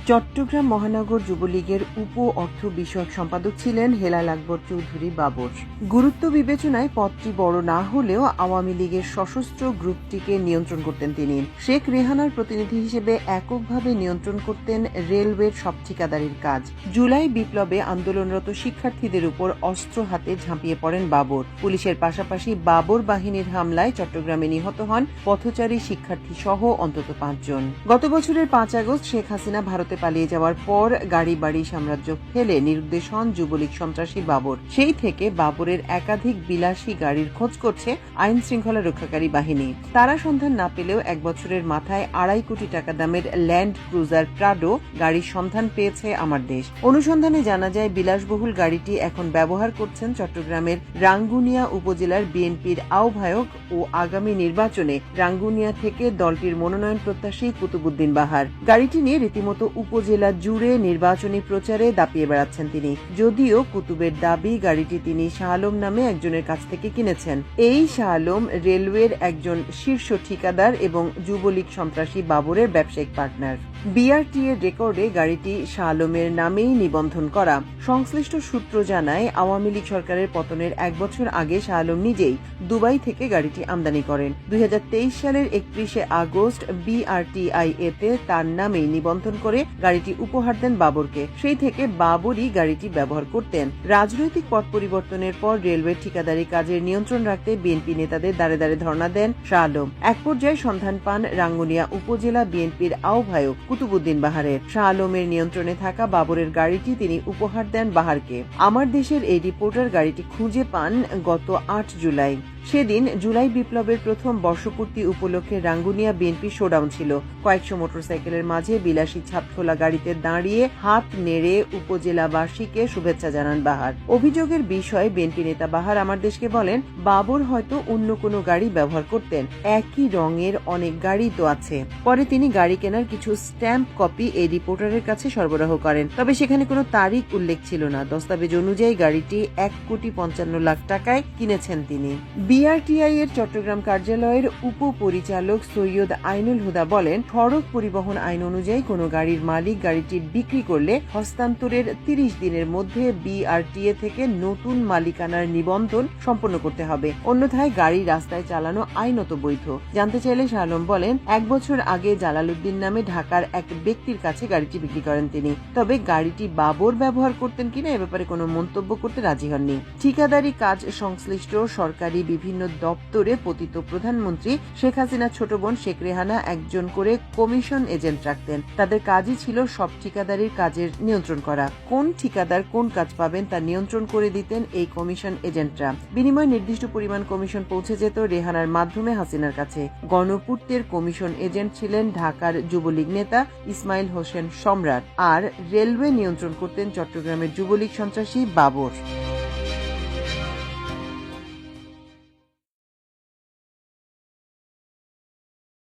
চট্টগ্রাম মহানগর যুবলীগের উপ অর্থ বিষয়ক সম্পাদক ছিলেন হেলাল আকবর চৌধুরী বাবর। গুরুত্ব বিবেচনায় পদটি বড় না হলেও আওয়ামী লীগের সশস্ত্র গ্রুপটিকে নিয়ন্ত্রণ করতেন তিনি। শেখ রেহানার প্রতিনিধি হিসেবে এককভাবে নিয়ন্ত্রণ করতেন রেলওয়ের সব ঠিকাদারির কাজ। জুলাই বিপ্লবে আন্দোলনরত শিক্ষার্থীদের উপর অস্ত্র হাতে ঝাঁপিয়ে পড়েন বাবর। পুলিশের পাশাপাশি বাবর বাহিনীর হামলায় চট্টগ্রামে নিহত হন পথচারী শিক্ষার্থী সহ অন্তত 5 জন। গত বছরের 5 আগস্ট শেখ হাসিনা ভারতে পালিয়ে যাওয়ার পর গাড়ি বাড়ি সাম্রাজ্য ফেলে নিরুদ্দেশ হন যুবলীগ সন্ত্রাসী বাবর। সেই থেকে বাবরের একাধিক বিলাসী গাড়ির খোঁজ করছে আইন শৃঙ্খলা রক্ষাকারী বাহিনী। তারা সন্ধান না পেলেও 1 বছরের মাথায় 2.5 কোটি টাকা দামের ল্যান্ড ক্রুজার প্রাডো গাড়ির সন্ধান পেয়েছে আমার দেশ। অনুসন্ধানে জানা যায় বিলাসবহুল গাড়িটি এখন ব্যবহার করছেন চট্টগ্রামের রাঙ্গুনিয়া উপজেলার বিএনপির আহ্বায়ক ও আগামী নির্বাচনে রাঙ্গুনিয়া থেকে দলটির মনোনয়ন প্রত্যাশী কুতুবুদ্দিন বাহার। গাড়িটি নিয়ে রীতিমতো উপজেলা জুড়ে নির্বাচনী প্রচারে দাপিয়ে বেড়াচ্ছেন তিনি। যদিও কুতুবের দাবি গাড়িটি তিনি শাহ আলম নামে একজনের কাছ থেকে কিনেছেন। এই শাহ আলম রেলওয়ের একজন শীর্ষ ঠিকাদার এবং যুবলীগ সন্ত্রাসী বাবরের ব্যবসায়িক পার্টনার। বিআরটিএ রেকর্ডে গাড়িটি শাহ আলমের নামেই নিবন্ধন করা। সংশ্লিষ্ট সূত্র জানায়, আওয়ামী লীগ সরকারের পতনের 1 বছর আগে শাহ আলম নিজেই দুবাই থেকে গাড়িটি আমদানি করেন। 2023 সালের 31 আগস্ট বিআরটিআইএতে তার নামেই নিবন্ধন করে গাড়িটি উপহার দেন বাবরকে। সেই থেকে বাবরই গাড়িটি ব্যবহার করতেন। রাজনৈতিক পট পরিবর্তনের পর রেলওয়ে ঠিকাদারি কাজের নিয়ন্ত্রণ রাখতে বিএনপি নেতাদের দাঁড়ে দাঁড়ে ধর্ণা দেন শাহ আলম। এক পর্যায়ে সন্ধান পান রাঙ্গুনিয়া উপজেলা বিএনপির আহ্বায়ক কুতুবুদ্দিন বাহারের। শাহ আলমের নিয়ন্ত্রণে থাকা বাবরের গাড়িটি তিনি উপহার দেন বাহারকে। আমার দেশের এই রিপোর্টার গাড়িটি খুঁজে পান গত 8 জুলাই। সেদিন জুলাই বিপ্লবের প্রথম বর্ষপূর্তি উপলক্ষে রাঙ্গুনিয়া বিএনপি শোডাউন ছিল। কয়েকশো মোটরসাইকেলের মাঝে বিলাসী ছাপখোলা গাড়িতে দাঁড়িয়ে হাত নেড়ে উপজেলাবাসীকে শুভেচ্ছা জানান বাহার। অভিযোগের বিষয়ে বিএনপি নেতা বাহার আমার দেশকে বলেন, বাবর হয়তো অন্য কোনো গাড়ি ব্যবহার করতেন, একই রঙের অনেক গাড়ি তো আছে। পরে তিনি গাড়ি কেনার কিছু স্ট্যাম্প কপি এই রিপোর্টারের কাছে সরবরাহ করেন। তবে সেখানে কোনো তারিখ উল্লেখ ছিল না। দস্তাবেজ অনুযায়ী গাড়িটি 1,55,00,000 টাকায় কিনেছেন তিনি। বিআরটিআই এর চট্টগ্রাম কার্যালয়ের উপপরিচালক সৈয়দ আইনুল হুদা বলেন, সড়ক পরিবহন আইন অনুযায়ী কোনো গাড়ির মালিক গাড়িটি বিক্রি করলে হস্তান্তরের 30 দিনের মধ্যে বিআরটিএ থেকে নতুন মালিকানার নিবন্ধন সম্পন্ন করতে হবে। অন্যথায় গাড়ি রাস্তায় চালানো আইনত বৈধ। জানতে চাইলে শাহ আলম বলেন, 1 বছর আগে জালালউদ্দিন নামে ঢাকার এক ব্যক্তির কাছে গাড়িটি বিক্রি করেন তিনি। তবে গাড়িটি বাবর ব্যবহার করতেন কিনা এ ব্যাপারে কোনো মন্তব্য করতে রাজি হননি। ঠিকাদারি কাজ সংশ্লিষ্ট সরকারি বিভিন্ন দপ্তরে পতিত প্রধানমন্ত্রী শেখ হাসিনা ছোট বোন শেখ রেহানা একজন করে কমিশন এজেন্ট রাখতেন। তাদের কাজই ছিল সব ঠিকাদারির কাজের নিয়ন্ত্রণ করা। কোন ঠিকাদার কোন কাজ পাবেন তা নিয়ন্ত্রণ করে দিতেন এই কমিশন এজেন্টরা। বিনিময়ে নির্দিষ্ট পরিমাণ কমিশন পৌঁছে যেত রেহানার মাধ্যমে হাসিনার কাছে। গণপূর্তের কমিশন এজেন্ট ছিলেন ঢাকার যুবলীগ নেতা ইসমাইল হোসেন সম্রাট, আর রেলওয়ে নিয়ন্ত্রণ করতেন চট্টগ্রামের যুবলীগ সন্ত্রাসী বাবর।